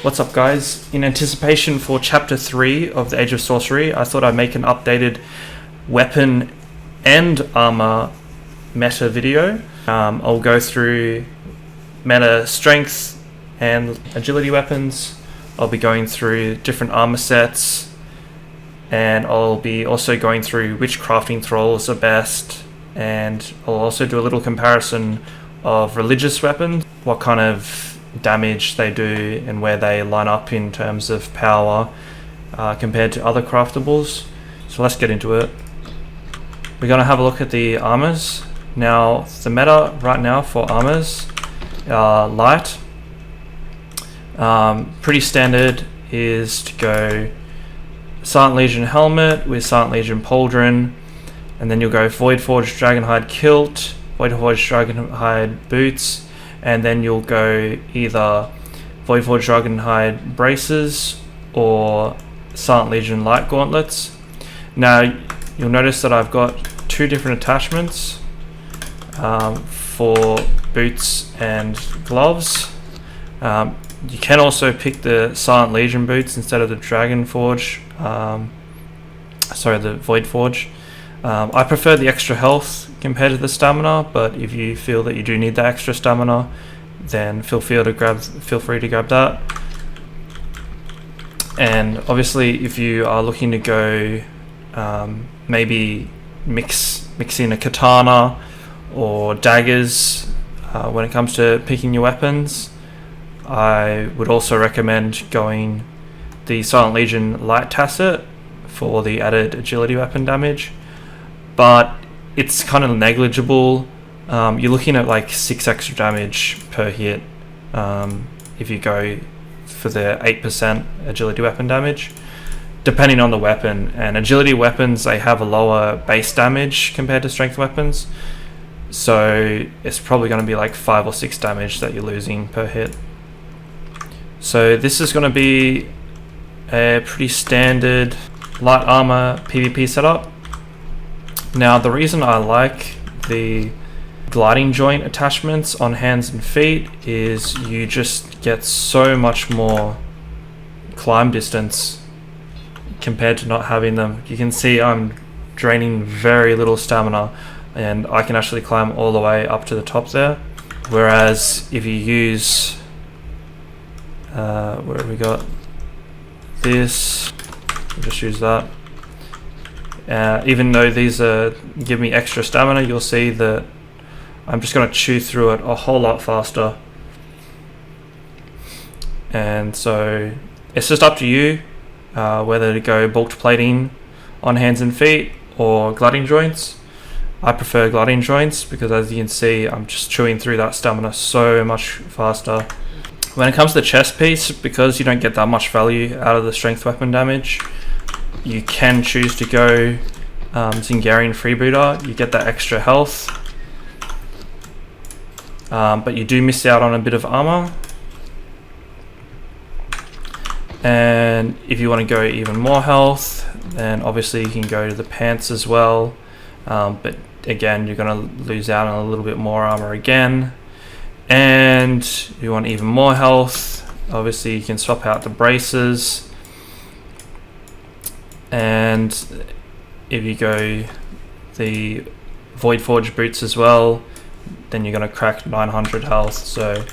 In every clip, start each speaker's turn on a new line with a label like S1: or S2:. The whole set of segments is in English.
S1: What's up, guys? In anticipation for chapter 3 of the Age of Sorcery, I thought I'd make an updated weapon and armor meta video. I'll go through meta strength and agility weapons. I'll be going through different armor sets, and I'll be also going through which crafting thralls are best, and I'll also do a little comparison of religious weapons, what kind of damage they do and where they line up in terms of power compared to other craftables. So let's get into it. We're going to have a look at the armors. Now the meta right now for armors are light. Pretty standard is to go Silent Legion helmet with Silent Legion pauldron, and then you'll go Voidforged Dragonhide kilt, Voidforged Dragonhide boots, and then you'll go either Voidforged Dragonhide braces or Silent Legion light gauntlets. Now you'll notice that I've got two different attachments for boots and gloves. You can also pick the Silent Legion boots instead of the Dragonforge, the Voidforge. I prefer the extra health compared to the stamina, but if you feel that you do need that extra stamina, then feel free to grab that. And obviously, if you are looking to go maybe mix in a katana or daggers when it comes to picking your weapons, I would also recommend going the Silent Legion light tasset for the added agility weapon damage, but it's kind of negligible. You're looking at like 6 extra damage per hit if you go for the 8% agility weapon damage, depending on the weapon. And agility weapons, they have a lower base damage compared to strength weapons, so it's probably going to be like 5 or 6 damage that you're losing per hit. So this is going to be a pretty standard light armor PvP setup. Now the reason I like the gliding joint attachments on hands and feet is you just get so much more climb distance compared to not having them. You can see I'm draining very little stamina, and I can actually climb all the way up to the top there. Whereas if you use where have we got this, we'll just use that. Even though these give me extra stamina, you'll see that I'm just going to chew through it a whole lot faster. And so it's just up to you whether to go bulk plating on hands and feet or gliding joints. I prefer gliding joints because, as you can see, I'm just chewing through that stamina so much faster. When it comes to the chest piece, because you don't get that much value out of the strength weapon damage, you can choose to go Zingarian Freebooter. You get that extra health, but you do miss out on a bit of armor. And if you want to go even more health, then obviously you can go to the pants as well, but again, you're going to lose out on a little bit more armor again. And if you want even more health, obviously you can swap out the braces. And if you go the Voidforged boots as well, then you're going to crack 900 health. So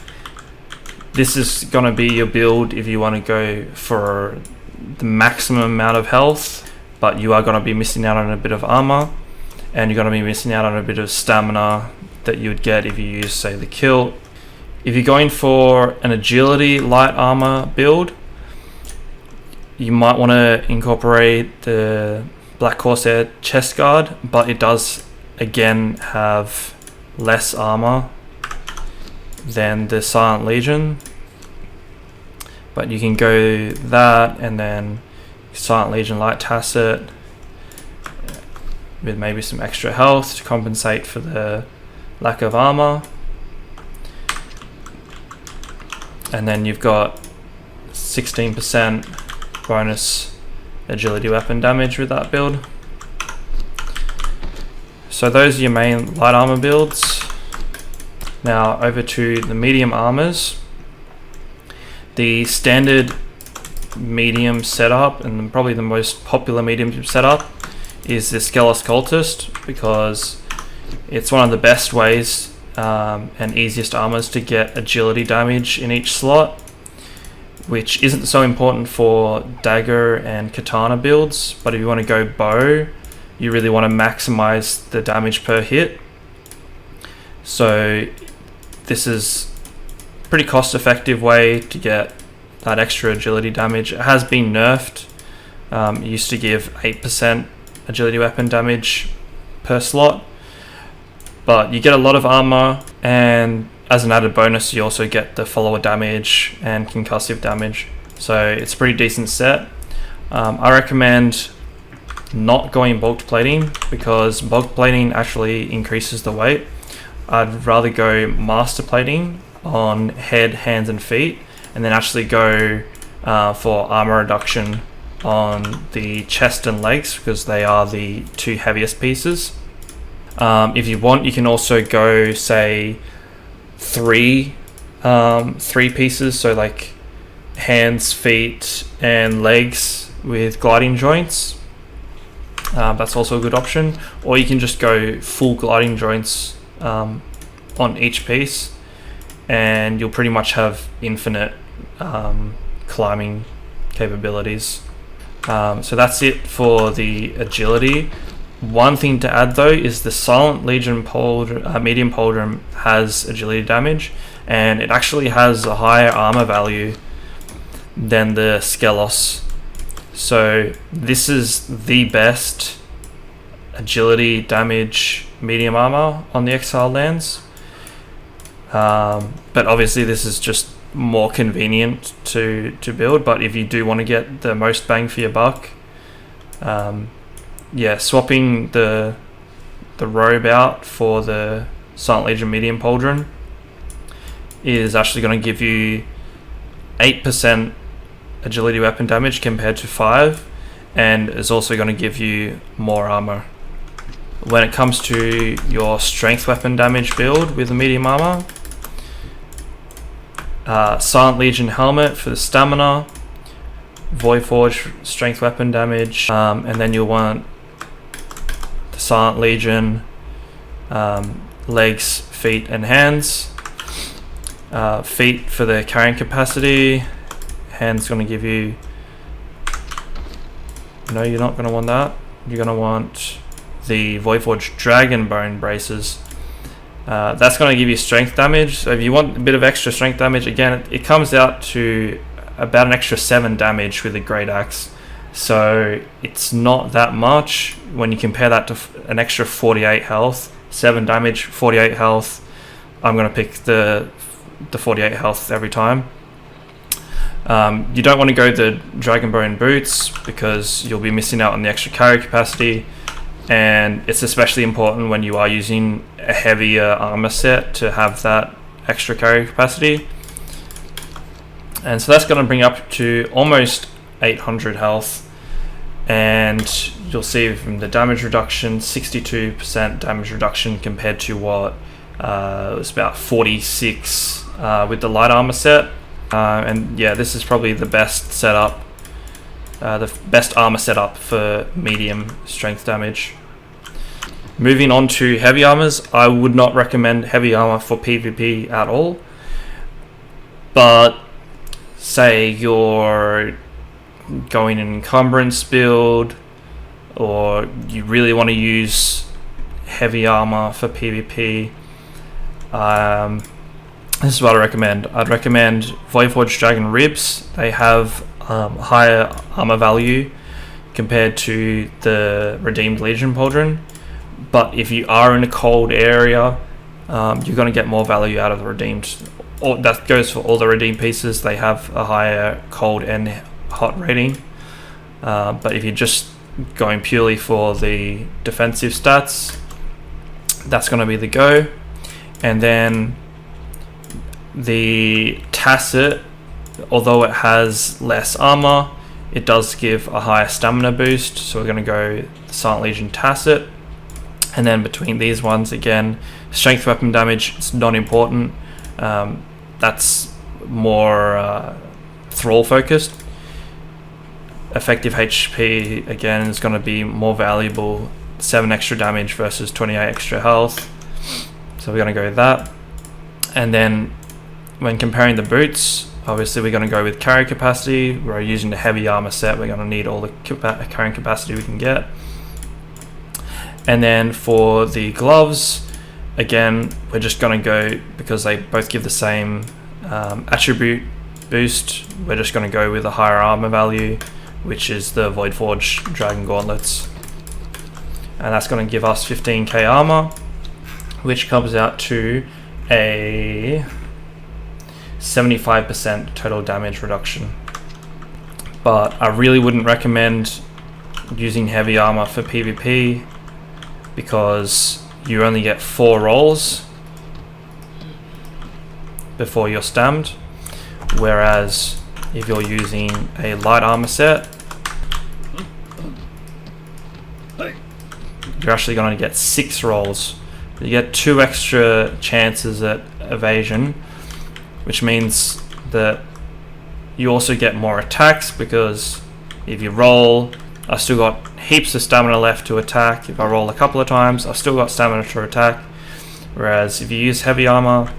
S1: this is going to be your build if you want to go for the maximum amount of health, but you are going to be missing out on a bit of armor, and you're going to be missing out on a bit of stamina that you would get if you use, say, the kilt. If you're going for an agility light armor build, you might want to incorporate the Black Corsair chest guard, but it does again have less armor than the Silent Legion. But you can go that and then Silent Legion light tasset with maybe some extra health to compensate for the lack of armor. And then you've got 16% bonus agility weapon damage with that build. So those are your main light armor builds. Now over to the medium armors. The standard medium setup, and probably the most popular medium setup, is the Skelos Cultist, because it's one of the best ways and easiest armors to get agility damage in each slot, which isn't so important for dagger and katana builds, but if you want to go bow, you really want to maximize the damage per hit. So this is a pretty cost-effective way to get that extra agility damage. It has been nerfed. It used to give 8% agility weapon damage per slot, but you get a lot of armor, and as an added bonus you also get the follower damage and concussive damage, so it's a pretty decent set. I recommend not going bulk plating, because bulk plating actually increases the weight. I'd rather go master plating on head, hands and feet, and then actually go for armor reduction on the chest and legs, because they are the two heaviest pieces. If you want, you can also go, say, three pieces, so like hands, feet and legs with gliding joints. That's also a good option. Or you can just go full gliding joints on each piece, and you'll pretty much have infinite climbing capabilities. So that's it for the agility. One thing to add though is the Silent Legion medium pauldron has agility damage, and it actually has a higher armor value than the Skelos. So this is the best agility damage medium armor on the Exiled Lands. But obviously this is just more convenient to build, but if you do want to get the most bang for your buck, yeah, swapping the robe out for the Silent Legion medium pauldron is actually going to give you 8% agility weapon damage compared to 5, and is also going to give you more armor. When it comes to your strength weapon damage build with the medium armor, Silent Legion helmet for the stamina, Voidforge strength weapon damage, and then you'll want the Silent Legion legs, feet and hands. Feet for the carrying capacity, hands going to give you, no, you're not going to want that. You're going to want the Voidforge Dragon Bone braces. That's going to give you strength damage. So if you want a bit of extra strength damage, again, it comes out to about an extra 7 damage with a Great Axe. So it's not that much when you compare that to an extra 48 health. 7 damage, 48 health. I'm going to pick the 48 health every time. You don't want to go the Dragonbone boots, because you'll be missing out on the extra carry capacity, and it's especially important when you are using a heavier armor set to have that extra carry capacity. And so that's going to bring up to almost 800 health, and you'll see from the damage reduction, 62% damage reduction compared to what it was about 46 with the light armor set. And yeah, this is probably the best setup, the best armor setup for medium strength damage. Moving on to heavy armors, I would not recommend heavy armor for PvP at all. But say you're going an encumbrance build, or you really want to use heavy armor for PvP, this is what I recommend. I'd recommend Voidforge Dragon Ribs. They have higher armor value compared to the Redeemed Legion Pauldron, but if you are in a cold area, you're going to get more value out of the Redeemed. That goes for all the Redeemed pieces. They have a higher cold and hot rating, but if you're just going purely for the defensive stats, that's going to be the go. And then the Tacit, although it has less armor, it does give a higher stamina boost, so we're going to go the Silent Legion Tacit. And then between these ones, again, strength weapon damage, it's not important. That's more thrall focused, effective HP again is going to be more valuable, 7 extra damage versus 28 extra health, so we're going to go with that. And then when comparing the boots, obviously we're going to go with carry capacity. We're using the heavy armor set, we're going to need all the carrying capacity we can get. And then for the gloves, again, we're just going to go, because they both give the same attribute boost, we're just going to go with a higher armor value, which is the Voidforge Dragon Gauntlets. And that's going to give us 15k armor, which comes out to a 75% total damage reduction. But I really wouldn't recommend using heavy armor for PvP, because you only get 4 rolls before you're stammed, whereas if you're using a light armor set, you're actually going to get 6 rolls. You get 2 extra chances at evasion, which means that you also get more attacks, because if you roll, I've still got heaps of stamina left to attack. If I roll a couple of times, I've still got stamina to attack. Whereas if you use heavy armor,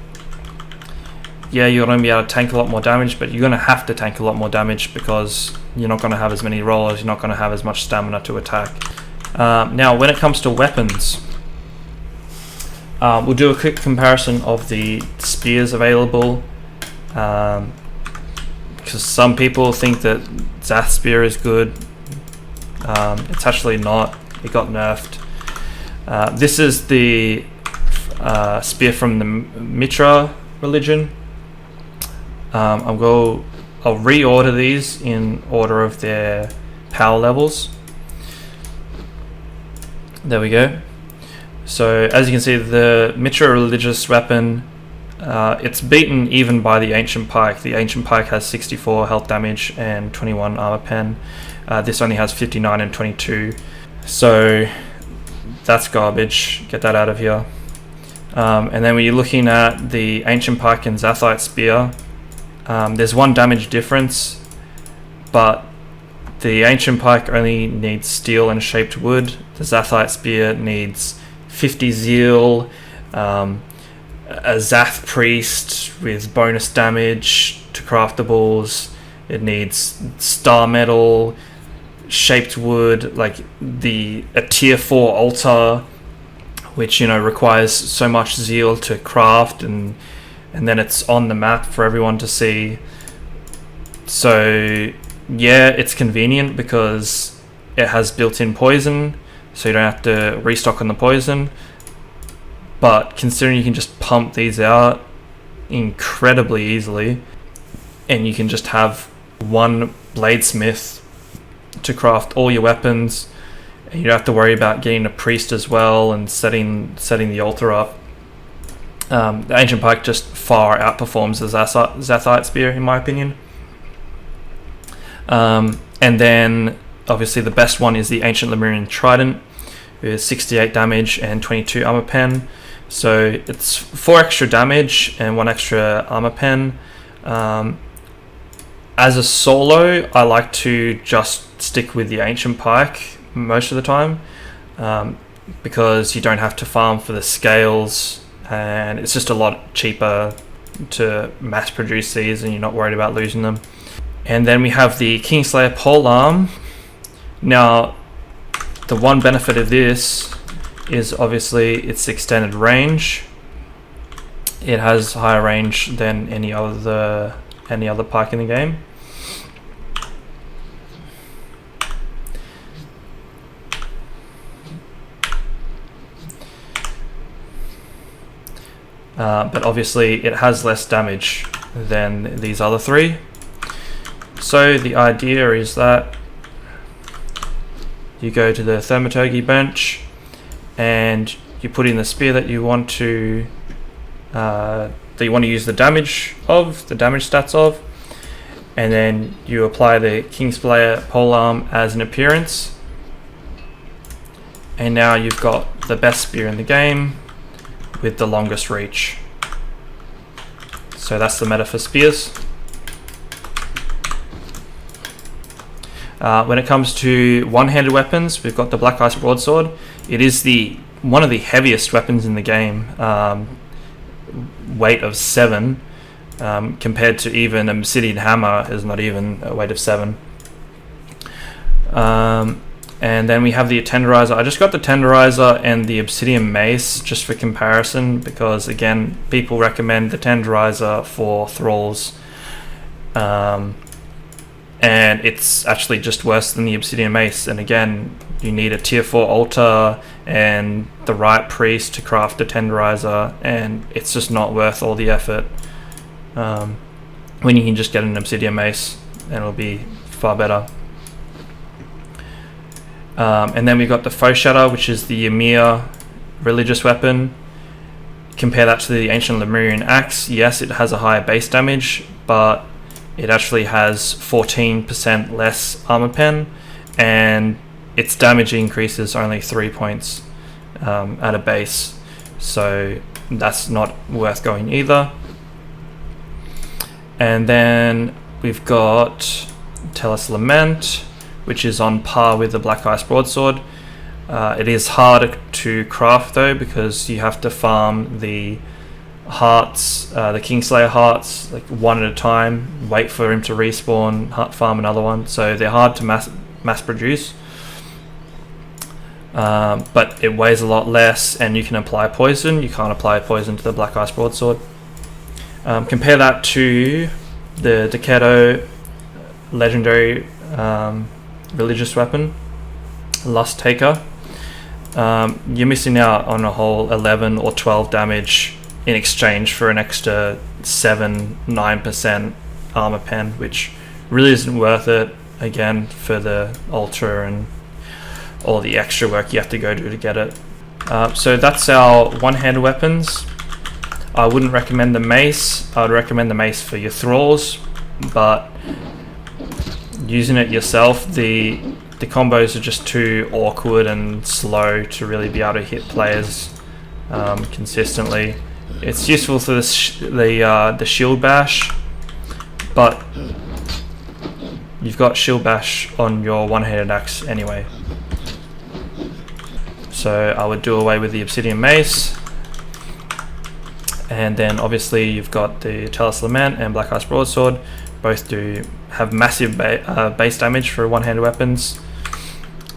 S1: yeah, you're going to be able to tank a lot more damage, but you're going to have to tank a lot more damage because you're not going to have as many rolls, you're not going to have as much stamina to attack. Now, when it comes to weapons, we'll do a quick comparison of the spears available, because some people think that Zath's spear is good. It's actually not. It got nerfed. This is the spear from the Mitra religion. I'll reorder these in order of their power levels. There we go. So as you can see, the Mitra religious weapon, it's beaten even by the Ancient Pike. The Ancient Pike has 64 health damage and 21 armor pen. This only has 59 and 22. So that's garbage. Get that out of here. And then when you're looking at the Ancient Pike and Zathite Spear, there's 1 damage difference, but the Ancient Pike only needs steel and shaped wood. The Zathite Spear needs 50 zeal, a Zath Priest with bonus damage to craftables. It needs star metal, shaped wood, like a tier 4 altar, which requires so much zeal to craft, and then it's on the map for everyone to see. So yeah, it's convenient because it has built-in poison, so you don't have to restock on the poison. But considering you can just pump these out incredibly easily, and you can just have 1 bladesmith to craft all your weapons, and you don't have to worry about getting a priest as well and setting the altar up. The Ancient Pike just far outperforms the Zathite Spear, in my opinion. And then obviously the best one is the Ancient Lemurian Trident with 68 damage and 22 armor pen. So it's 4 extra damage and 1 extra armor pen. As a solo, I like to just stick with the Ancient Pike most of the time, because you don't have to farm for the scales, and it's just a lot cheaper to mass produce these, and you're not worried about losing them. And then we have the Kingslayer Polearm. Now, the one benefit of this is obviously its extended range. It has higher range than any other pike in the game. But obviously it has less damage than these other 3. So the idea is that you go to the Thaumaturgy bench and you put in the spear that you want to use the damage stats of, and then you apply the Kingslayer Polearm as an appearance, and now you've got the best spear in the game with the longest reach. So that's the meta for spears. When it comes to one-handed weapons, we've got the Black Ice Broadsword. It is one of the heaviest weapons in the game, weight of 7, compared to even an Obsidian Hammer is not even a weight of 7. And then we have the Tenderizer. I just got the Tenderizer and the Obsidian Mace just for comparison, because again, people recommend the Tenderizer for Thralls. And it's actually just worse than the Obsidian Mace. And again, you need a tier 4 altar and the right priest to craft a Tenderizer, and it's just not worth all the effort when you can just get an Obsidian Mace and it'll be far better. And then we've got the Faux Shatter, which is the Ymir religious weapon. Compare that to the Ancient Lemurian Axe. Yes, it has a higher base damage, but it actually has 14% less armor pen, and its damage increases only 3 points at a base, so that's not worth going either. And then we've got Tellus Lament, which is on par with the Black Ice Broadsword. It is harder to craft though, because you have to farm the hearts, the Kingslayer hearts, like one at a time, wait for him to respawn, farm another one, so they're hard to mass produce. But it weighs a lot less, and you can apply poison. You can't apply poison to the Black Ice Broadsword. Compare that to the Decado legendary religious weapon, Lust Taker. You're missing out on a whole 11 or 12 damage in exchange for an extra 7-9% armor pen, which really isn't worth it, again, for the altar and all the extra work you have to go to get it. So that's our one-handed weapons. I wouldn't recommend the mace. I would recommend the mace for your Thralls, but using it yourself, the combos are just too awkward and slow to really be able to hit players consistently. It's useful for the shield bash, but you've got shield bash on your one-handed axe anyway. So I would do away with the Obsidian Mace, and then obviously you've got the Tellus Lament and Black Ice Broadsword. Both do have massive base damage for one-handed weapons,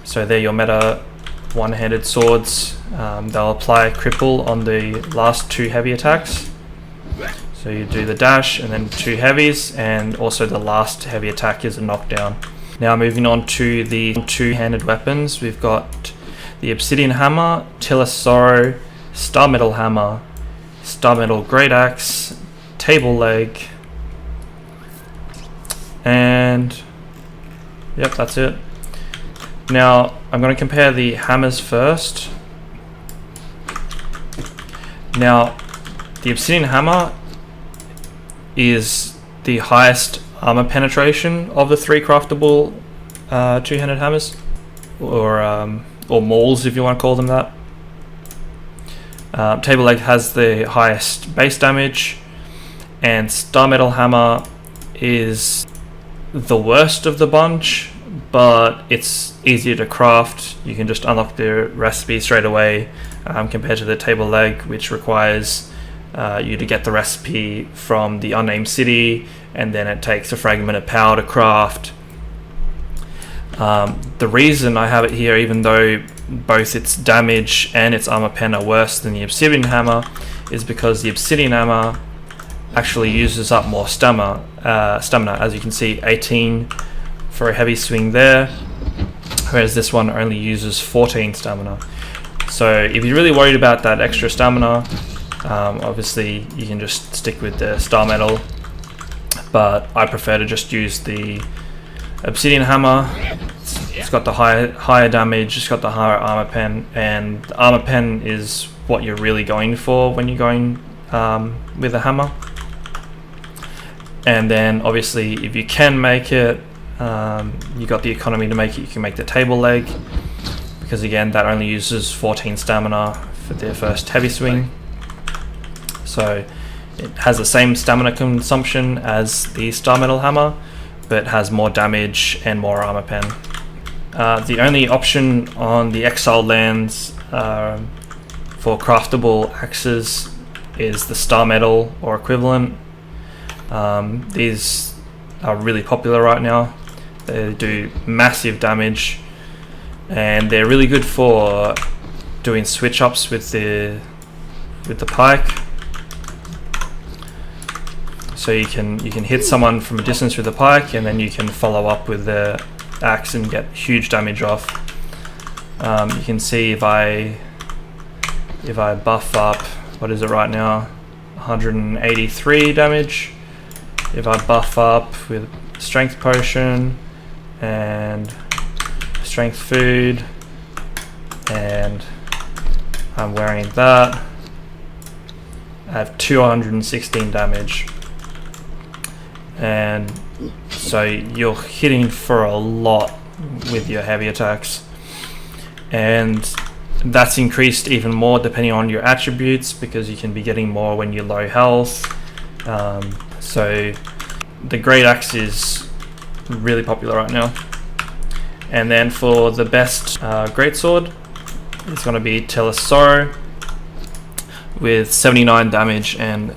S1: so they're your meta one-handed swords. They'll apply cripple on the last 2 heavy attacks, so you do the dash and then 2 heavies, and also the last heavy attack is a knockdown. Now moving on to the two-handed weapons, we've got the Obsidian Hammer, Tillus Sorrow, Star Metal Hammer, Star Metal Great Axe, Table Leg, and yep, that's it. Now I'm going to compare the hammers first. Now the Obsidian Hammer is the highest armor penetration of the 3 craftable two-handed hammers, or mauls if you want to call them that. Table Leg has the highest base damage, and Star Metal Hammer is the worst of the bunch, but it's easier to craft. You can just unlock the recipe straight away, compared to the Table Leg, which requires you to get the recipe from the unnamed city, and then it takes a fragment of power to craft. The reason I have it here, even though both its damage and its armor pen are worse than the Obsidian Hammer, is because the Obsidian Hammer actually uses up more stamina. As you can see, 18 for a heavy swing there, whereas this one only uses 14 stamina. So if you're really worried about that extra stamina, obviously you can just stick with the Star Metal, but I prefer to just use the Obsidian Hammer. It's got the higher damage, it's got the higher armor pen, and the armor pen is what you're really going for when you're going with a hammer. And then obviously if you can make it, you got the economy to make it, you can make the Table Leg, because again that only uses 14 stamina for the first heavy swing, so it has the same stamina consumption as the Star Metal Hammer, but has more damage and more armor pen. The only option on the Exiled Lands for craftable axes is the star metal or equivalent. These are really popular right now. They do massive damage, and they're really good for doing switch ups with the pike. So you can hit someone from a distance with the pike, and then you can follow up with the axe and get huge damage off. You can see if I buff up, what is it right now? 183 damage. If I buff up with strength potion and strength food, and I'm wearing that, I have 216 damage. And so you're hitting for a lot with your heavy attacks, and that's increased even more depending on your attributes, because you can be getting more when you're low health. So the great axe is really popular right now. And then for the best greatsword, it's going to be Sorcery with 79 damage and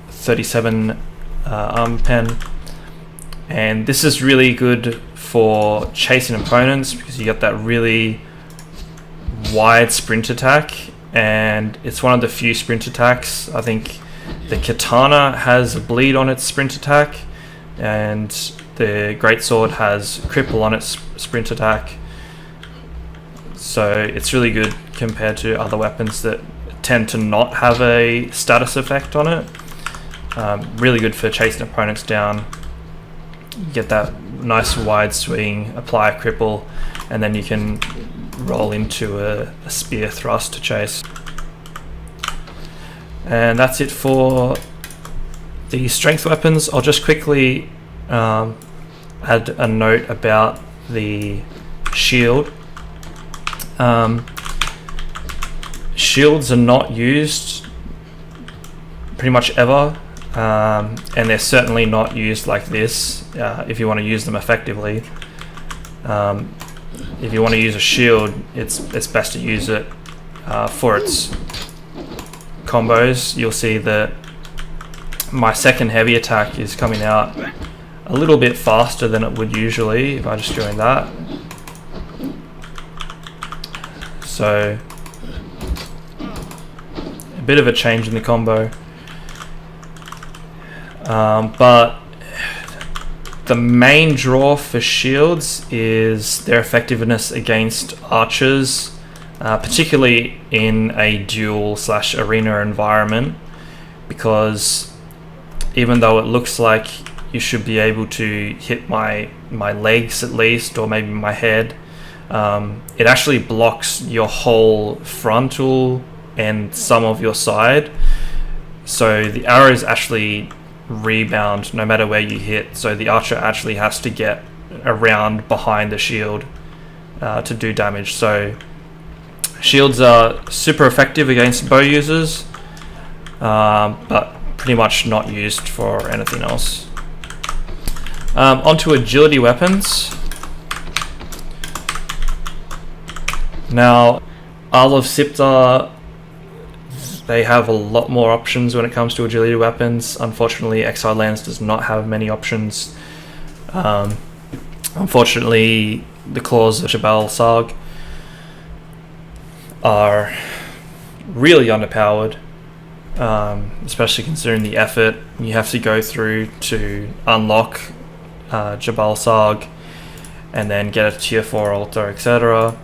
S1: 37 armor pen. And this is really good for chasing opponents, because you get that really wide sprint attack, and it's one of the few sprint attacks. I think the katana has a bleed on its sprint attack, and the greatsword has cripple on its sprint attack. So it's really good compared to other weapons that tend to not have a status effect on it. Really good for chasing opponents down. You get that nice wide swing, apply a cripple, and then you can roll into a spear thrust to chase. And that's it for the strength weapons. I'll just quickly add a note about the shield. Shields are not used pretty much ever, and they're certainly not used like this if you want to use them effectively. If you want to use a shield, it's best to use it for its combos. You'll see that my second heavy attack is coming out a little bit faster than it would usually if I just joined that. So a bit of a change in the combo, but the main draw for shields is their effectiveness against archers, particularly in a duel/arena environment, because even though it looks like you should be able to hit my legs at least, or maybe my head, it actually blocks your whole frontal and some of your side. So the arrows actually rebound no matter where you hit, so the archer actually has to get around behind the shield to do damage. So shields are super effective against bow users, but pretty much not used for anything else. Onto agility weapons. Now, Isle of Siptar, they have a lot more options when it comes to agility weapons. Unfortunately, Exiled Lands does not have many options. Unfortunately, the claws of Jabal Sarg are really underpowered, especially considering the effort you have to go through to unlock Jabal Sarg and then get a tier 4 altar, etc.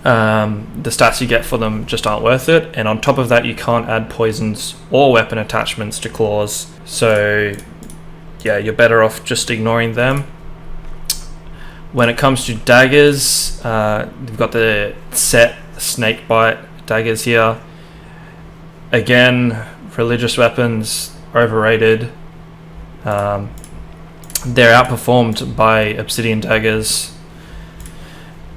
S1: The stats you get for them just aren't worth it, and on top of that you can't add poisons or weapon attachments to claws, so yeah, you're better off just ignoring them. When it comes to daggers, you've got the set snakebite daggers here. Again, religious weapons, overrated. They're outperformed by obsidian daggers,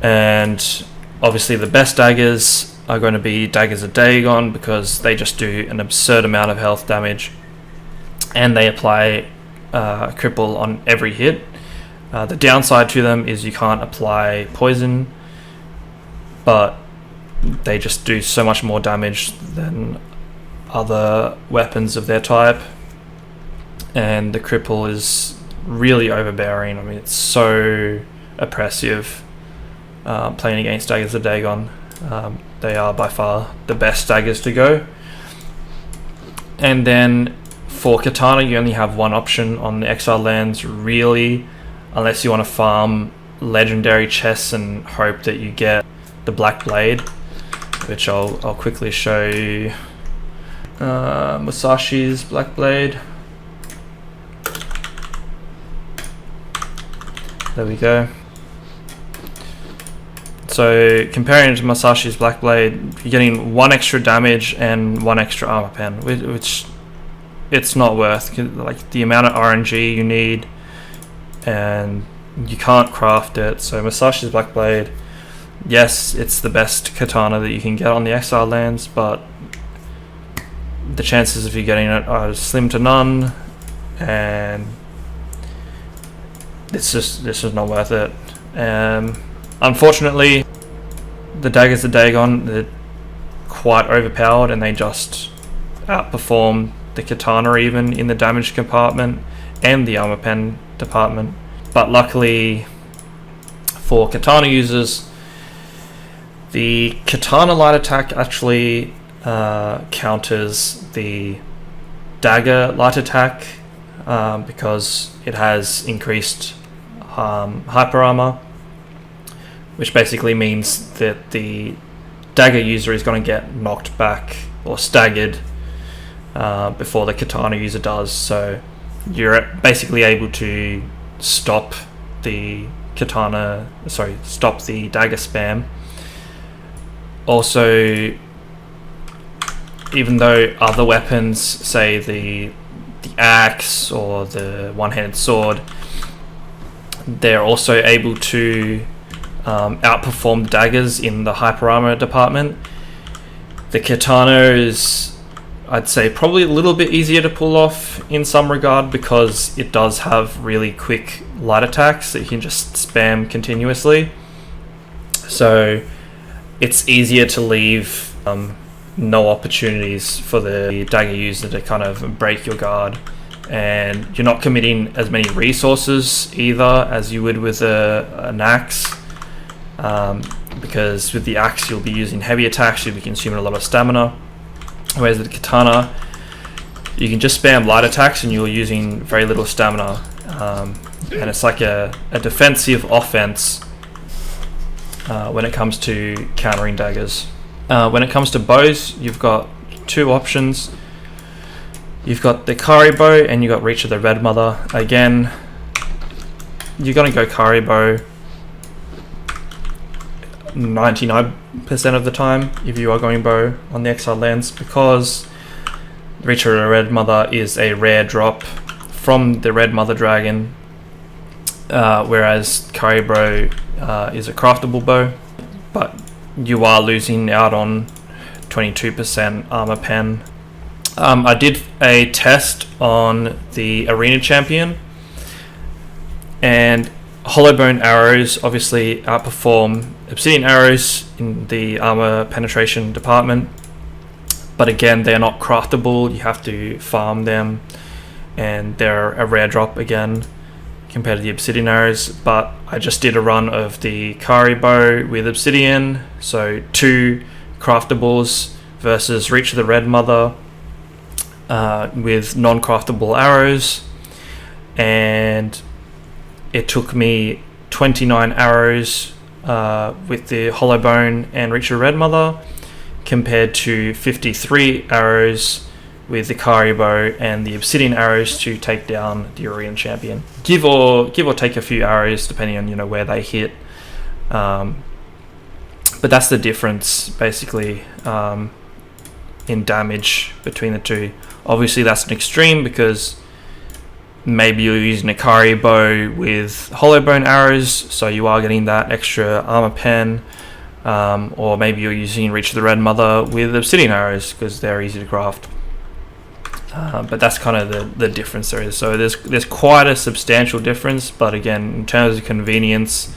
S1: and obviously the best daggers are going to be daggers of Dagon, because they just do an absurd amount of health damage, and they apply cripple on every hit. The downside to them is you can't apply poison, but they just do so much more damage than other weapons of their type, and the cripple is really overbearing. I mean, it's so oppressive playing against daggers of Dagon. They are by far the best daggers to go. And then for Katana, you only have one option on the Exiled Lands, really, unless you want to farm legendary chests and hope that you get the Black Blade, which I'll quickly show you. Musashi's Black Blade. There we go. So comparing it to Musashi's Black Blade, you're getting 1 extra damage and 1 extra armor pen, which it's not worth. Like the amount of RNG you need, and you can't craft it. So Musashi's Black Blade, yes, it's the best katana that you can get on the Exiled Lands, but the chances of you getting it are slim to none, and this is not worth it. Unfortunately, the daggers of Dagon, they're quite overpowered, and they just outperform the katana even in the damage compartment and the armor pen department. But luckily for katana users, the katana light attack actually counters the dagger light attack because it has increased hyper armor, which basically means that the dagger user is going to get knocked back or staggered before the katana user does. So you're basically able to stop the dagger spam. Also, even though other weapons, say the axe or the one-handed sword, they're also able to outperform daggers in the hyper armor department, the katana is, I'd say, probably a little bit easier to pull off in some regard, because it does have really quick light attacks that you can just spam continuously. So it's easier to leave no opportunities for the dagger user to kind of break your guard, and you're not committing as many resources either as you would with an axe, because with the axe you'll be using heavy attacks, you'll be consuming a lot of stamina, whereas with the katana you can just spam light attacks and you're using very little stamina, and it's like a defensive offense when it comes to countering daggers. When it comes to bows, you've got 2 options. You've got the Kari bow and you've got Reach of the Red Mother. Again, you're going to go Kari bow 99% of the time if you are going bow on the Exiled Lands, because Reach of the Red Mother is a rare drop from the Red Mother Dragon, whereas Kari bow is a craftable bow, but you are losing out on 22% armor pen. I did a test on the Arena Champion, and Hollowbone arrows obviously outperform Obsidian arrows in the armor penetration department, but again, they're not craftable. You have to farm them, and they're a rare drop again compared to the Obsidian arrows. But I just did a run of the Kari bow with Obsidian, so 2 craftables versus Reach of the Red Mother with non-craftable arrows, and it took me 29 arrows with the Hollowbone and Reach of the Red Mother, compared to 53 arrows with the Kari bow and the Obsidian arrows to take down the Arena Champion. Give or take a few arrows depending on where they hit, but that's the difference basically in damage between the 2. Obviously that's an extreme, because maybe you're using a Kari bow with Hollowbone arrows, so you are getting that extra armor pen, or maybe you're using Reach of the Red Mother with Obsidian arrows because they're easy to craft. But that's kind of the difference there is. So there's quite a substantial difference, but again, in terms of convenience,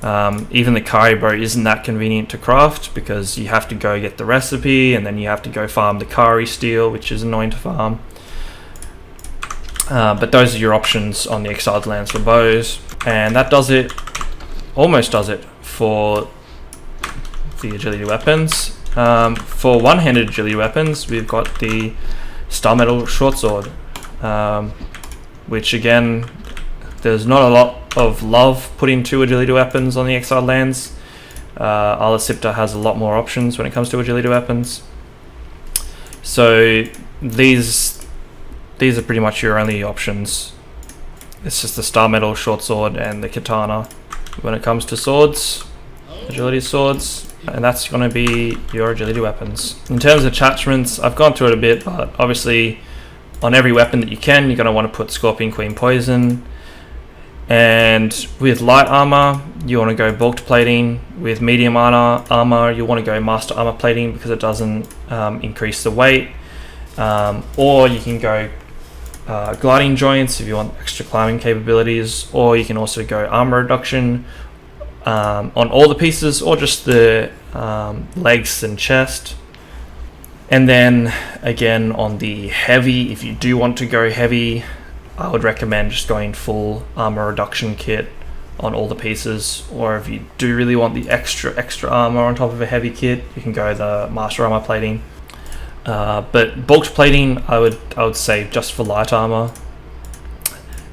S1: even the curry bow isn't that convenient to craft, because you have to go get the recipe and then you have to go farm the curry steel, which is annoying to farm. But those are your options on the Exiled Lands for bows, and that does it, almost does it for the agility weapons. For one-handed agility weapons, we've got the Star Metal Short Sword, which again, there's not a lot of love put into agility weapons on the Exiled Lands. Alasipta has a lot more options when it comes to agility weapons. So these are pretty much your only options. It's just the Star Metal Short Sword and the Katana when it comes to swords, agility swords, and that's going to be your agility weapons. In terms of attachments, I've gone through it a bit, but obviously on every weapon that you can, you're going to want to put Scorpion Queen Poison. And with light armor, you want to go bulked plating. With medium armor, you want to go master armor plating, because it doesn't increase the weight. Or you can go gliding joints if you want extra climbing capabilities, or you can also go armor reduction on all the pieces, or just the legs and chest. And then again, on the heavy, if you do want to go heavy, I would recommend just going full armor reduction kit on all the pieces. Or if you do really want the extra armor on top of a heavy kit, you can go the master armor plating. But bulked plating, I would say just for light armor.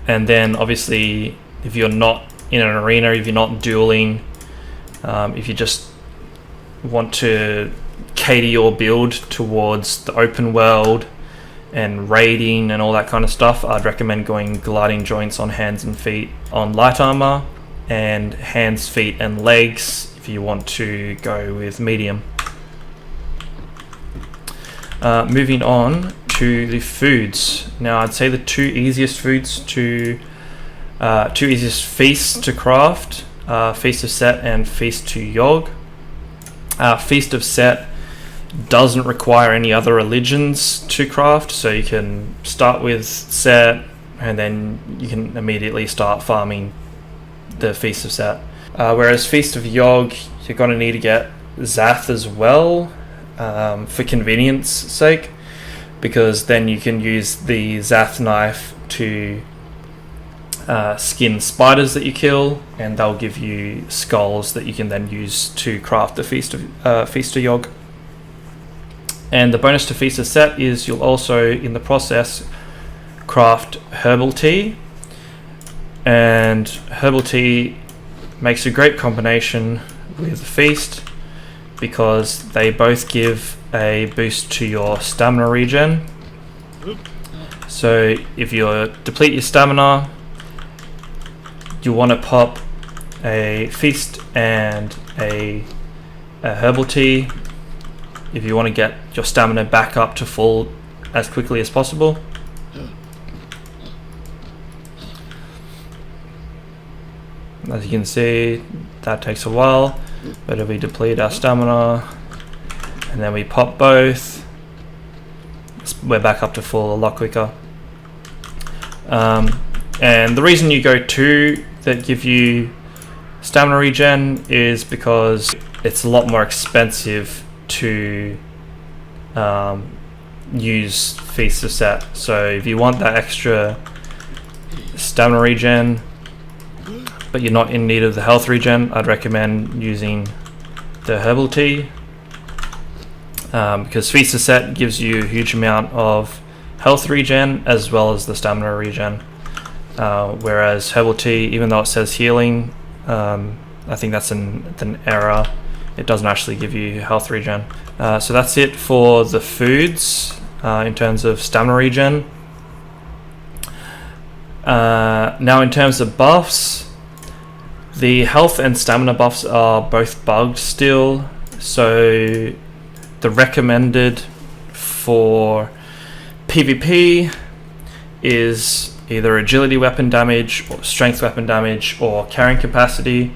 S1: And then obviously, if you're not in an arena, if you're not dueling, if you just want to cater your build towards the open world and raiding and all that kind of stuff, I'd recommend going gliding joints on hands and feet on light armor, and hands, feet and legs if you want to go with medium. Moving on to the foods. Now I'd say the two easiest feasts to craft, Feast of Set and Feast to Yog. Feast of Set doesn't require any other religions to craft, so you can start with Set and then you can immediately start farming the Feast of Set. Whereas Feast of Yog, you're going to need to get Zath as well, for convenience sake, because then you can use the Zath knife to skin spiders that you kill, and they'll give you skulls that you can then use to craft the Feast of Yog. And the bonus to Feast of Set is you'll also, in the process, craft herbal tea, and herbal tea makes a great combination with the feast, because they both give a boost to your stamina regen. So if you deplete your stamina, you want to pop a feast and a herbal tea if you want to get your stamina back up to full as quickly as possible. As you can see, that takes a while, but if we deplete our stamina and then we pop both, we're back up to full a lot quicker. And the reason you go two that give you stamina regen is because it's a lot more expensive to use Feast of Set. So if you want that extra stamina regen but you're not in need of the health regen, I'd recommend using the herbal tea, because Feast of Set gives you a huge amount of health regen as well as the stamina regen, whereas herbal tea, even though it says healing, I think that's an error. It doesn't actually give you health regen. So that's it for the foods in terms of stamina regen. Now in terms of buffs, the health and stamina buffs are both bugged still, so the recommended for PvP is either agility weapon damage or strength weapon damage or carrying capacity.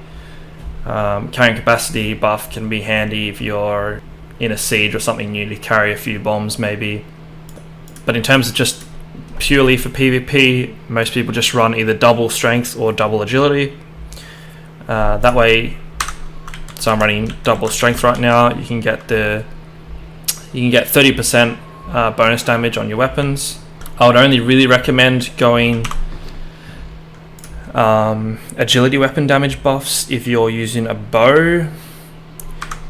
S1: Carrying capacity buff can be handy if you're in a siege or something, you need to carry a few bombs maybe. But in terms of just purely for PvP, most people just run either double strength or double agility. That way, so I'm running double strength right now. You can get 30% bonus damage on your weapons. I would only really recommend going agility weapon damage buffs if you're using a bow,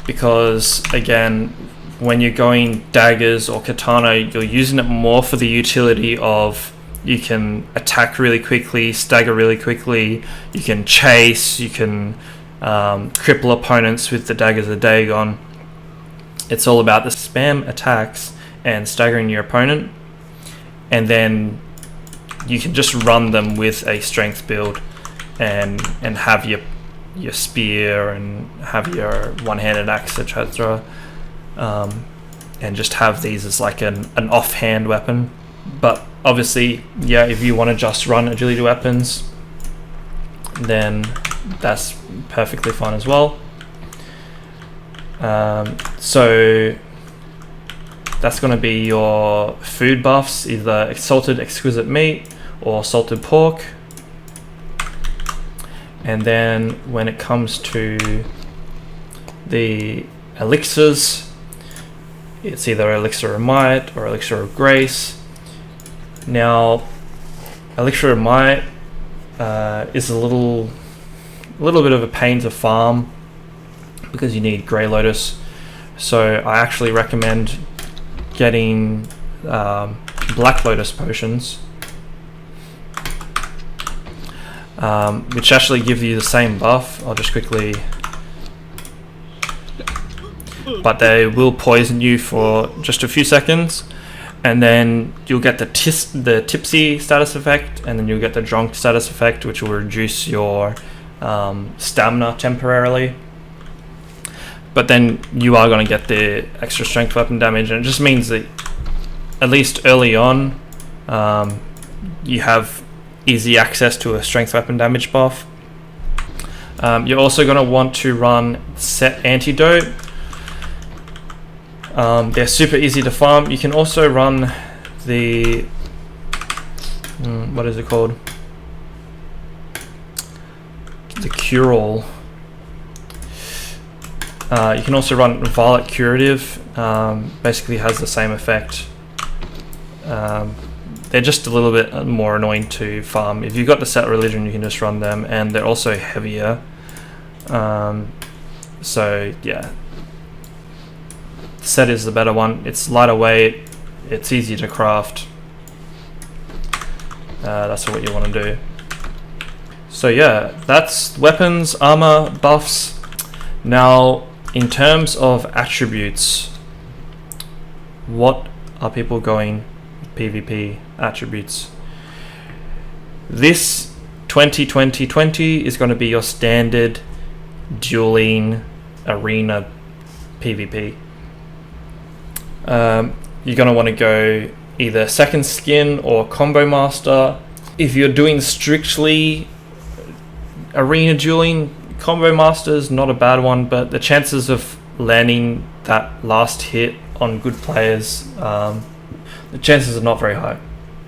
S1: because again, when you're going daggers or katana, you're using it more for the utility of you can attack really quickly, stagger really quickly, you can chase, you can cripple opponents with the daggers of Dagon. It's all about the spam attacks and staggering your opponent, and then you can just run them with a strength build and have your spear and have your one-handed axe, etc. And just have these as like an offhand weapon. But obviously, yeah, if you want to just run agility weapons, then that's perfectly fine as well. So that's going to be your food buffs, either salted exquisite meat or salted pork. And then when it comes to the elixirs, it's either elixir of might or elixir of grace. Now, elixir of might is a little bit of a pain to farm because you need Grey Lotus. So I actually recommend getting Black Lotus potions, which actually give you the same buff. I'll just quickly, but they will poison you for just a few seconds, and then you'll get the tipsy status effect, and then you'll get the drunk status effect, which will reduce your stamina temporarily. But then you are going to get the extra strength weapon damage, and it just means that at least early on you have easy access to a strength weapon damage buff. You're also going to want to run set Antidote. They're super easy to farm. You can also run the what is it called? The Cure-All. You can also run Violet Curative. Basically has the same effect. They're just a little bit more annoying to farm. If you've got the set religion, you can just run them, and they're also heavier. So yeah, set is the better one. It's lighter weight, it's easier to craft. That's what you want to do. So yeah, that's weapons, armor, buffs. Now, in terms of attributes, what are people going PvP attributes? This 2020 is going to be your standard dueling arena PvP. You're going to want to go either second skin or combo master. If you're doing strictly arena dueling, combo master is not a bad one, but the chances of landing that last hit on good players, the chances are not very high.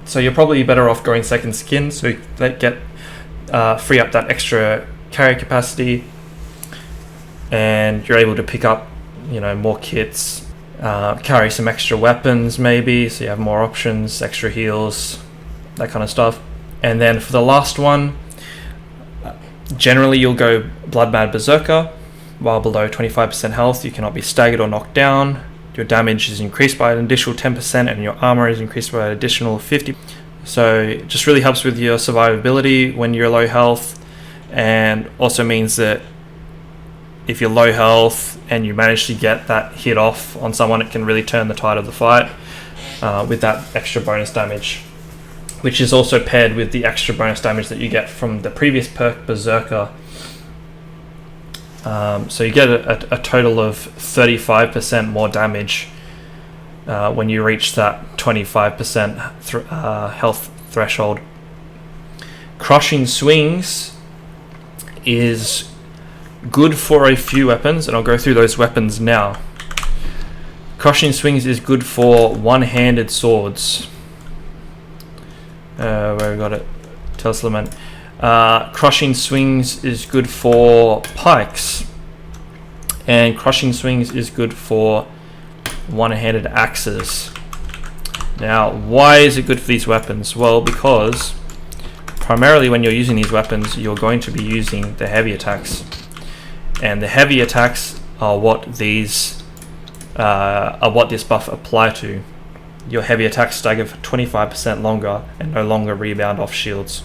S1: So you're probably better off going second skin, so you get free up that extra carry capacity, and you're able to pick up, more kits, carry some extra weapons maybe, so you have more options, extra heals, that kind of stuff. And then for the last one, generally you'll go Blood Mad Berserker. While below 25% health, you cannot be staggered or knocked down. Your damage is increased by an additional 10%, and your armor is increased by an additional 50%. So it just really helps with your survivability when you're low health, and also means that if you're low health and you manage to get that hit off on someone, it can really turn the tide of the fight with that extra bonus damage, which is also paired with the extra bonus damage that you get from the previous perk Berserker. So you get a total of 35% more damage when you reach that 25% health threshold. Crushing Swings is good for a few weapons, and I'll go through those weapons now. Crushing Swings is good for one-handed swords. where we got it, Tellus Lament. Crushing Swings is good for pikes, and Crushing Swings is good for one-handed axes. Now, why is it good for these weapons? Well, because primarily when you're using these weapons, you're going to be using the heavy attacks, and the heavy attacks are what this buff apply to. Your heavy attacks stagger for 25% longer and no longer rebound off shields.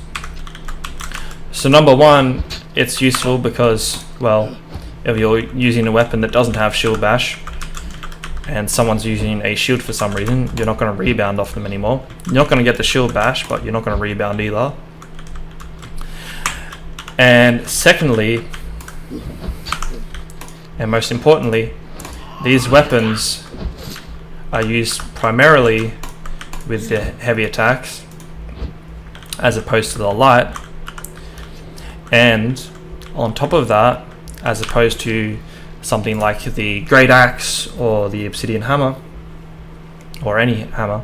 S1: So number one, it's useful because, well, if you're using a weapon that doesn't have shield bash and someone's using a shield for some reason, you're not going to rebound off them anymore. You're not going to get the shield bash, but you're not going to rebound either. And secondly, and most importantly, these weapons are used primarily with the heavy attacks as opposed to the light, and on top of that, as opposed to something like the Great Axe or the Obsidian Hammer or any hammer,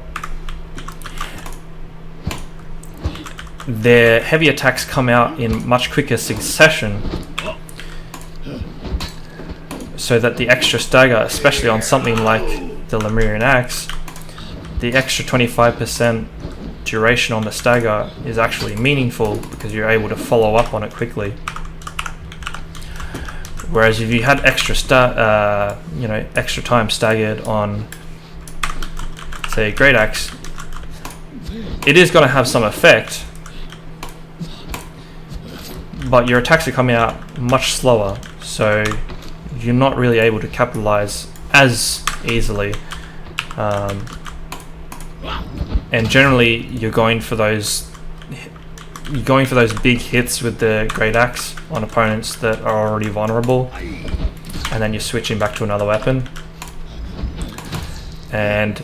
S1: their heavy attacks come out in much quicker succession, so that the extra stagger, especially on something like the Lemurian Axe, the extra 25% duration on the stagger is actually meaningful because you're able to follow up on it quickly. Whereas if you had extra time staggered on, say, Great Axe, it is going to have some effect, but your attacks are coming out much slower, so you're not really able to capitalize as easily. And generally, you're going for those big hits with the Great Axe on opponents that are already vulnerable, and then you're switching back to another weapon. And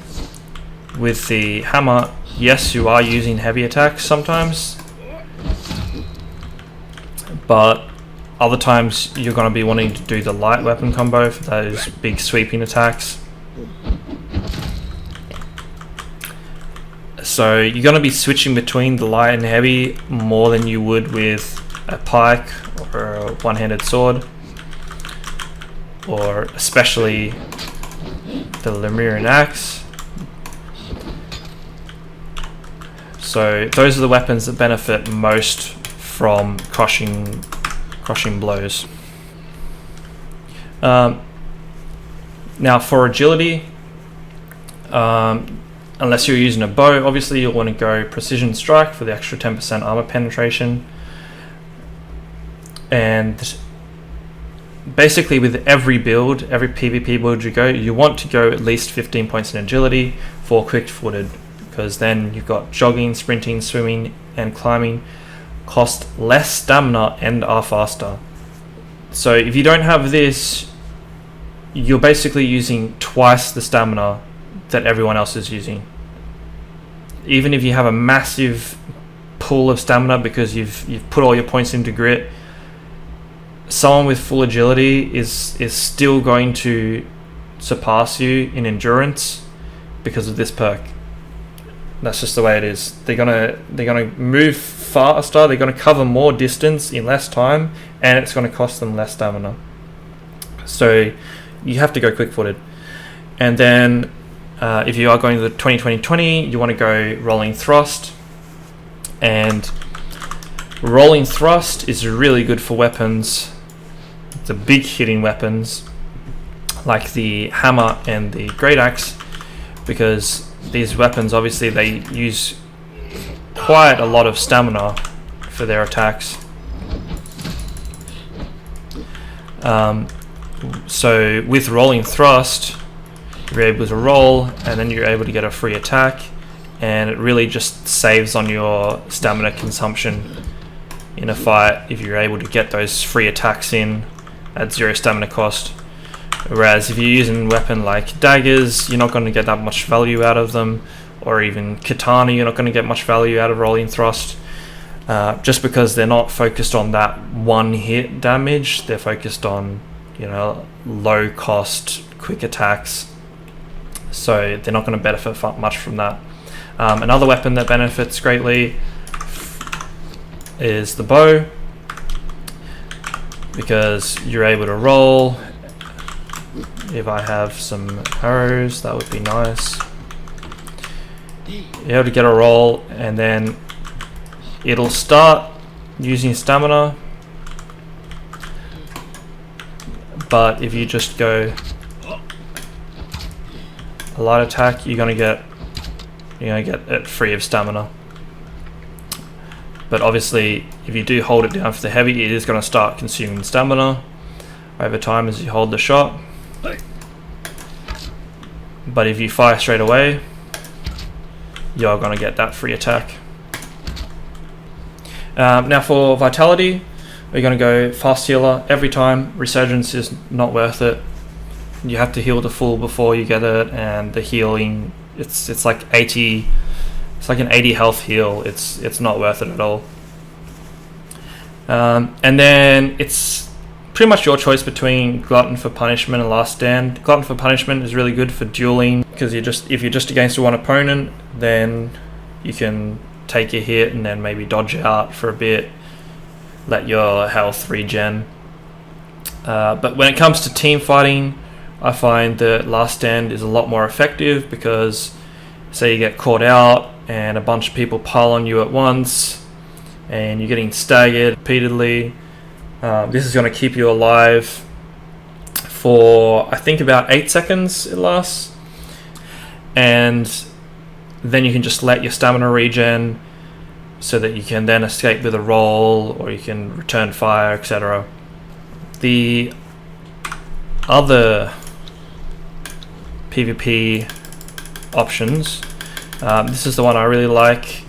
S1: with the hammer, yes, you are using heavy attacks sometimes, but other times you're going to be wanting to do the light weapon combo for those big sweeping attacks. So you're going to be switching between the light and heavy more than you would with a pike or a one-handed sword, or especially the Lemurian Axe. So those are the weapons that benefit most from crushing blows. Now for agility, unless you're using a bow, obviously you'll want to go Precision Strike for the extra 10% armor penetration. And basically with every build, every PvP build you want to go at least 15 points in agility for quick-footed, because then you've got jogging, sprinting, swimming, and climbing cost less stamina and are faster. So if you don't have this, you're basically using twice the stamina that everyone else is using. Even if you have a massive pool of stamina because you've put all your points into grit, someone with full agility is still going to surpass you in endurance because of this perk. That's just the way it is. They're gonna move faster, they're gonna cover more distance in less time, and it's gonna cost them less stamina. So you have to go quick-footed. And then if you are going to the 20-20-20, you want to go Rolling Thrust. And Rolling Thrust is really good for weapons, the big hitting weapons like the hammer and the Great Axe, because these weapons obviously they use quite a lot of stamina for their attacks. So with Rolling Thrust, you're able to roll and then you're able to get a free attack, and it really just saves on your stamina consumption in a fight if you're able to get those free attacks in at 0 stamina cost. Whereas if you're using a weapon like daggers, you're not going to get that much value out of them, or even katana, you're not going to get much value out of Rolling Thrust, just because they're not focused on that one hit damage. They're focused on, low cost quick attacks, so they're not going to benefit much from that. Another weapon that benefits greatly is the bow, because you're able to roll. If I have some arrows, that would be nice. You're able to get a roll, and then it'll start using stamina. But if you just go a light attack, you're gonna get it free of stamina. But obviously, if you do hold it down for the heavy, it is going to start consuming stamina over time as you hold the shot. But if you fire straight away, you're going to get that free attack. Now for vitality, we're going to go fast healer every time. Resurgence is not worth it. You have to heal to full before you get it, and the healing, it's like 80. It's like an 80 health heal. It's not worth it at all. And then it's pretty much your choice between Glutton for Punishment and Last Stand. Glutton for Punishment is really good for dueling, because if you're just against one opponent, then you can take your hit and then maybe dodge out for a bit, let your health regen. But when it comes to team fighting, I find that Last Stand is a lot more effective, because say you get caught out and a bunch of people pile on you at once and you're getting staggered repeatedly, this is going to keep you alive for, I think, about 8 seconds it lasts, and then you can just let your stamina regen so that you can then escape with a roll, or you can return fire, etc. The other PvP options, this is the one I really like.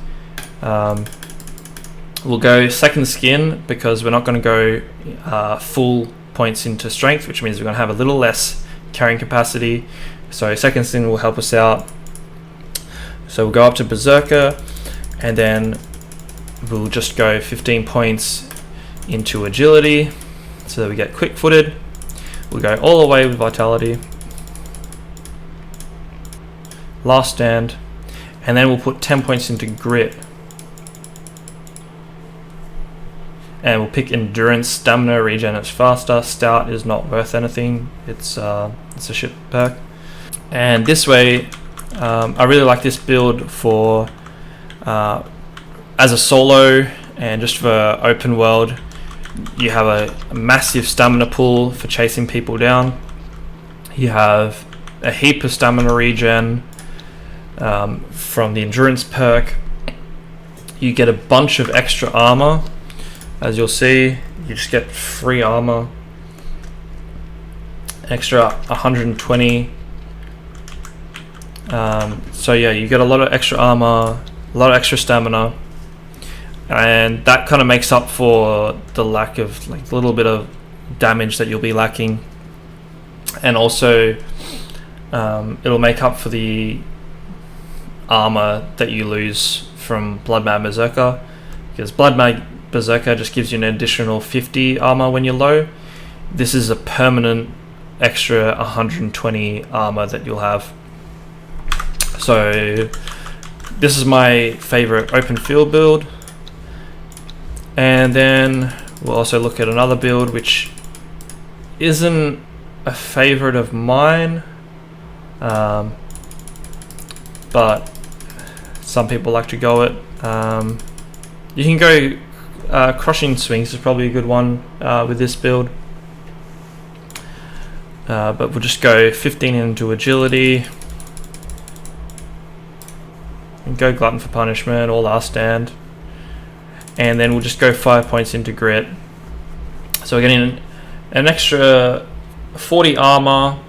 S1: We'll go Second Skin, because we're not going to go full points into strength, which means we're going to have a little less carrying capacity. So Second Skin will help us out. So we'll go up to Berserker, and then we'll just go 15 points into Agility, so that we get quick-footed. We'll go all the way with Vitality, Last Stand, and then we'll put 10 points into Grit. And we'll pick Endurance. Stamina regenerates faster. Stout is not worth anything. It's a shit perk. And this way, I really like this build for as a solo, and just for open world. You have a massive stamina pool for chasing people down. You have a heap of stamina regen from the endurance perk. You get a bunch of extra armor. As you'll see, you just get free armor, extra 120. So yeah, you get a lot of extra armor, a lot of extra stamina, and that kind of makes up for the lack of, like, a little bit of damage that you'll be lacking. And also it'll make up for the armor that you lose from Blood Mad Berserker, because Blood Mad Berserker just gives you an additional 50 armor when you're low. This is a permanent extra 120 armor that you'll have. So this is my favorite open field build. And then we'll also look at another build which isn't a favorite of mine, but some people like to go it. You can go Crushing Swings is probably a good one with this build, but we'll just go 15 into Agility and go Glutton for Punishment or Last Stand, and then we'll just go 5 points into Grit. So we're getting an extra 40 armor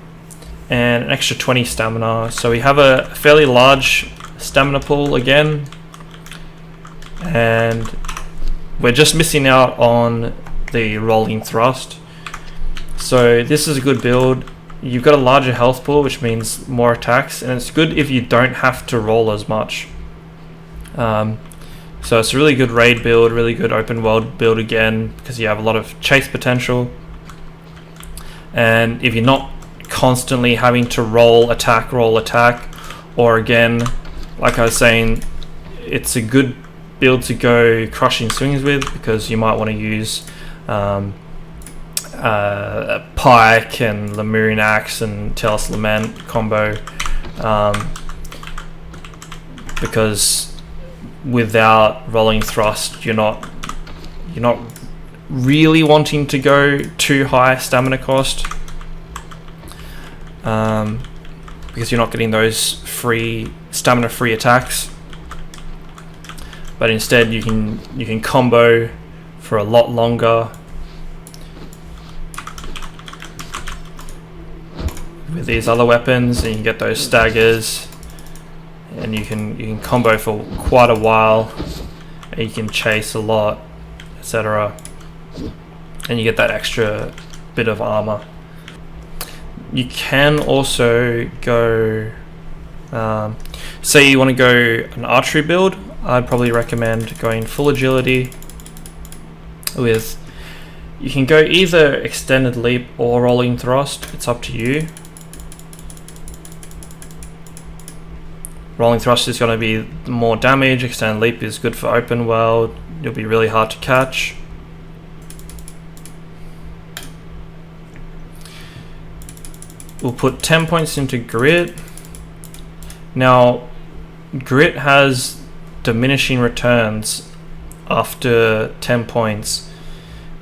S1: and an extra 20 stamina, so we have a fairly large stamina pool again, and we're just missing out on the Rolling Thrust. So this is a good build. You've got a larger health pool, which means more attacks, and it's good if you don't have to roll as much. So it's a really good raid build, really good open world build again, because you have a lot of chase potential. And if you're not constantly having to roll attack, or again like I was saying, it's a good build to go crushing swings with, because you might want to use Pike and Lemurian Axe and Tellus Lament combo, because without Rolling Thrust, you're not really wanting to go too high stamina cost, because you're not getting those stamina free attacks. But instead, you can combo for a lot longer with these other weapons, and you can get those staggers, and you can combo for quite a while, and you can chase a lot, etc. And you get that extra bit of armor. You can also go, say you want to go an archery build. I'd probably recommend going full agility with, you can go either extended leap or rolling thrust, it's up to you. Rolling thrust is going to be more damage, extended leap is good for open world, you'll be really hard to catch. We'll put 10 points into grit. Now, grit has diminishing returns after 10 points,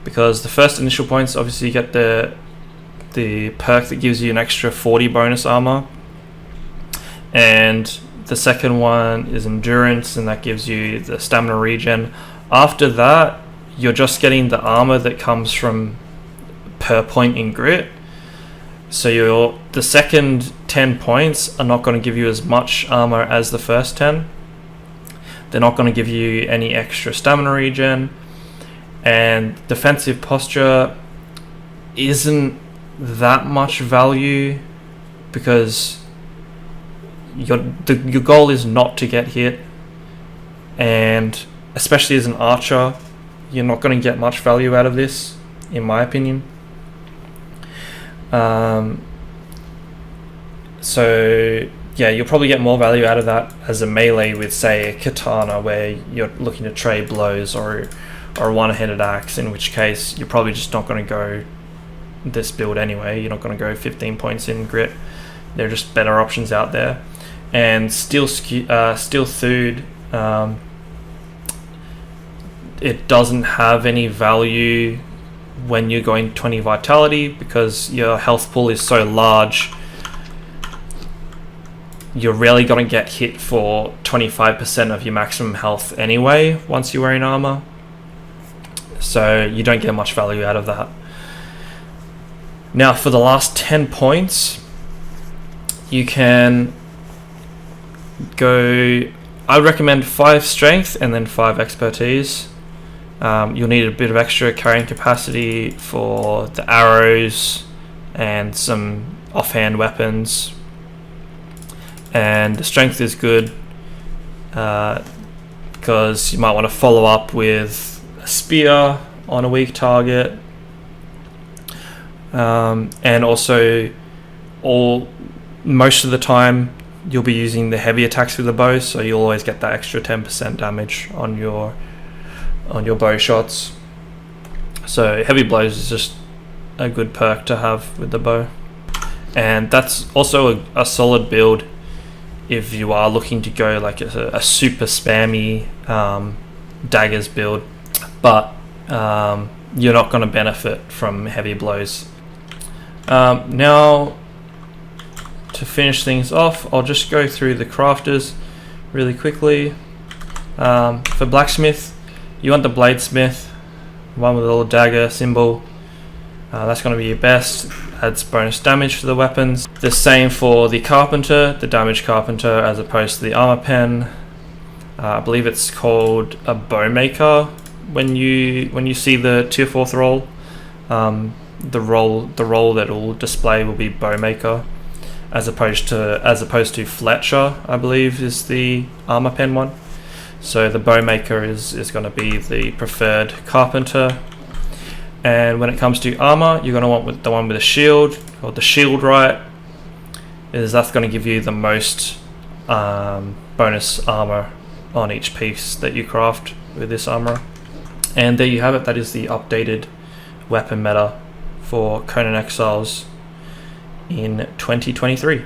S1: because the first initial points, obviously you get the perk that gives you an extra 40 bonus armor, and the second one is endurance, and that gives you the stamina regen. After that, you're just getting the armor that comes from per point in grit. So the second 10 points are not going to give you as much armor as the first 10. They're not going to give you any extra stamina regen, and defensive posture isn't that much value, because your goal is not to get hit, and especially as an archer, you're not going to get much value out of this, in my opinion. So yeah, you'll probably get more value out of that as a melee with, say, a katana, where you're looking to trade blows, or a one-handed axe, in which case you're probably just not going to go this build anyway. You're not going to go 15 points in grit. There are just better options out there. And Steel Thewed, it doesn't have any value when you're going 20 vitality, because your health pool is so large. You're rarely going to get hit for 25% of your maximum health anyway once you're wearing armor, so you don't get much value out of that. Now for the last 10 points, you can go, I recommend 5 strength and then 5 expertise. You'll need a bit of extra carrying capacity for the arrows and some offhand weapons. And the strength is good because you might want to follow up with a spear on a weak target. And also, most of the time you'll be using the heavy attacks with the bow, so you'll always get that extra 10% damage on your bow shots. So heavy blows is just a good perk to have with the bow, and that's also a solid build if you are looking to go like a super spammy daggers build, but you're not going to benefit from heavy blows. Now to finish things off, I'll just go through the crafters really quickly. For blacksmith, you want the bladesmith, one with a little dagger symbol. That's going to be your best, adds bonus damage to the weapons. The same for the carpenter, the damage carpenter, as opposed to the armor pen. I believe it's called a bowmaker when you see the tier 4 role. The role that will display will be bowmaker, as opposed to Fletcher, I believe, is the armor pen one. So the bowmaker is going to be the preferred carpenter. And when it comes to armor, you're going to want the one with a shield, or the shield right, that's going to give you the most bonus armor on each piece that you craft with this armor. And there you have it. That is the updated weapon meta for Conan Exiles in 2023.